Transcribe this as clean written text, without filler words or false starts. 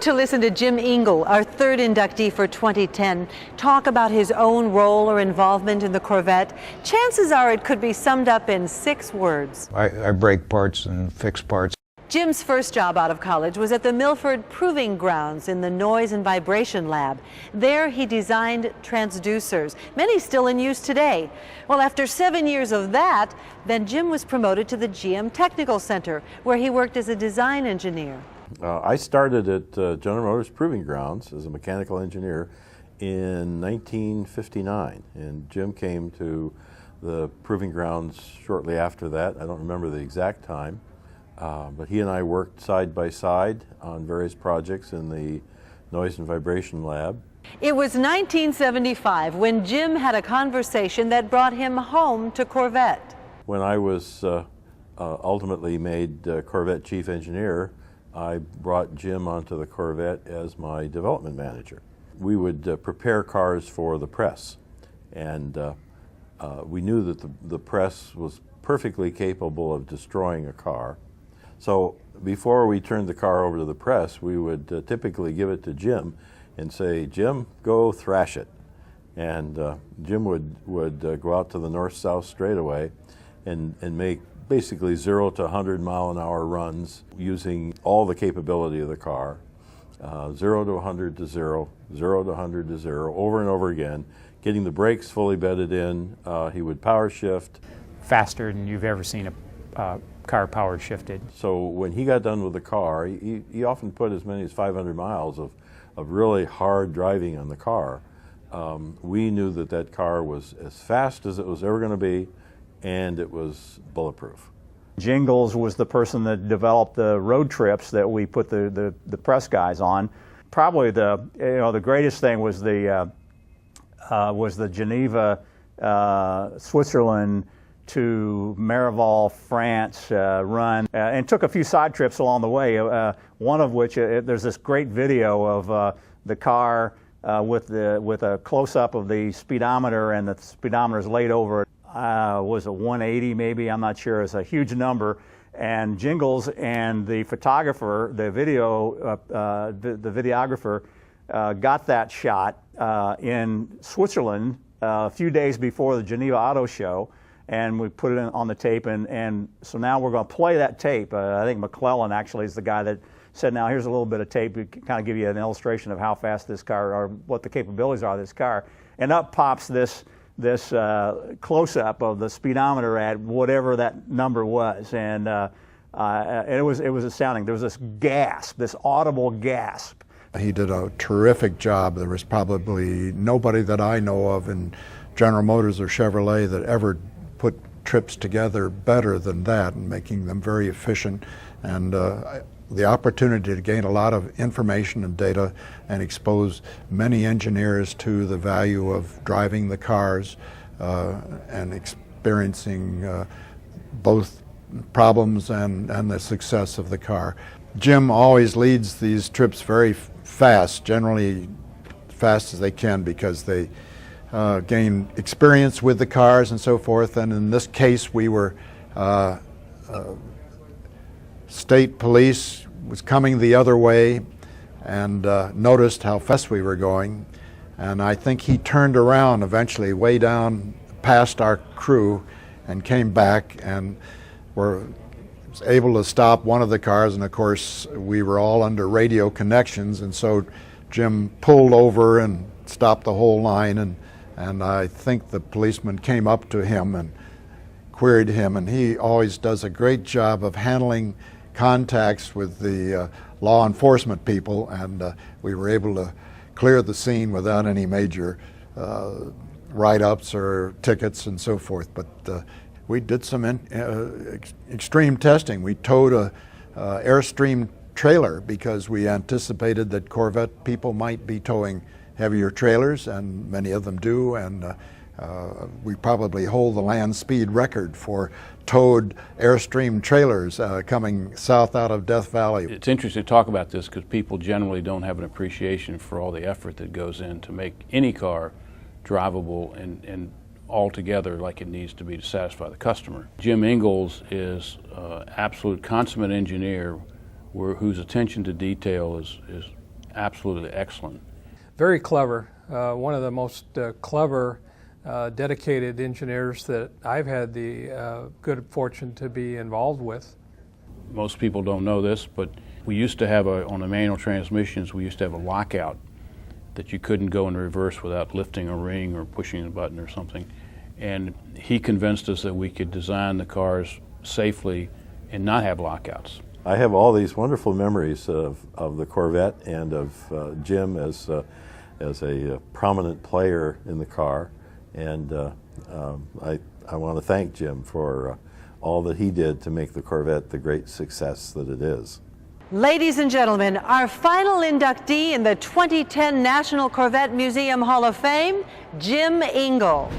get to listen to Jim Ingle, our third inductee for 2010, talk about his own role or involvement in the Corvette, chances are it could be summed up in 6 words. I break parts and fix parts. Jim's first job out of college was at the Milford Proving Grounds in the Noise and Vibration Lab. There he designed transducers, many still in use today. Well, after 7 years of that, then Jim was promoted to the GM Technical Center, where he worked as a design engineer. I started at General Motors Proving Grounds as a mechanical engineer in 1959, and Jim came to the Proving Grounds shortly after that. I don't remember the exact time. But he and I worked side by side on various projects in the Noise and Vibration Lab. It was 1975 when Jim had a conversation that brought him home to Corvette. When I was ultimately made Corvette Chief Engineer, I brought Jim onto the Corvette as my development manager. We would prepare cars for the press, and we knew that the press was perfectly capable of destroying a car. So before we turned the car over to the press, we would typically give it to Jim and say, "Jim, go thrash it." And Jim would go out to the north-south straightaway and make basically 0 to 100 mile an hour runs using all the capability of the car. 0 to 100 to 0, 0 to 100 to 0, over and over again, getting the brakes fully bedded in. He would power shift. Faster than you've ever seen a car power shifted. So when he got done with the car, he often put as many as 500 miles of really hard driving on the car. We knew that that car was as fast as it was ever going to be, and it was bulletproof. Jingles was the person that developed the road trips that we put the press guys on. Probably the greatest thing was the Geneva, Switzerland to Marival, France run, and took a few side trips along the way, one of which there's this great video of the car with a close-up of the speedometer, and the speedometer is laid over, was it 180 maybe, I'm not sure, it's a huge number, and Jingles and the photographer, the videographer, got that shot in Switzerland a few days before the Geneva Auto Show, and we put it on the tape, and so now we're going to play that tape. I think McClellan actually is the guy that said, now here's a little bit of tape to kind of give you an illustration of how fast this car, or what the capabilities are of this car. And up pops this close-up of the speedometer at whatever that number was, and it was astounding. There was this gasp, this audible gasp. He did a terrific job. There was probably nobody that I know of in General Motors or Chevrolet that ever put trips together better than that, and making them very efficient, and the opportunity to gain a lot of information and data and expose many engineers to the value of driving the cars and experiencing both problems and the success of the car. Jim always leads these trips very fast, generally fast as they can, because they gain experience with the cars and so forth. And in this case, we were state police was coming the other way and noticed how fast we were going, and I think he turned around eventually way down past our crew and came back, and was able to stop one of the cars. And of course we were all under radio connections, and so Jim pulled over and stopped the whole line, and I think the policeman came up to him and queried him, and he always does a great job of handling contacts with the law enforcement people, and we were able to clear the scene without any major write-ups or tickets and so forth. But we did some extreme testing. We towed a Airstream trailer because we anticipated that Corvette people might be towing heavier trailers, and many of them do, and we probably hold the land speed record for towed Airstream trailers coming south out of Death Valley. It's interesting to talk about this because people generally don't have an appreciation for all the effort that goes in to make any car drivable and altogether like it needs to be to satisfy the customer. Jim Ingles is absolute consummate engineer whose attention to detail is absolutely excellent. Very clever. One of the most clever, dedicated engineers that I've had the good fortune to be involved with. Most people don't know this, but we used to have on the manual transmissions, we used to have a lockout that you couldn't go in reverse without lifting a ring or pushing a button or something. And he convinced us that we could design the cars safely and not have lockouts. I have all these wonderful memories of the Corvette and of Jim as a prominent player in the car, and I want to thank Jim for all that he did to make the Corvette the great success that it is. Ladies and gentlemen, our final inductee in the 2010 National Corvette Museum Hall of Fame, Jim Ingle.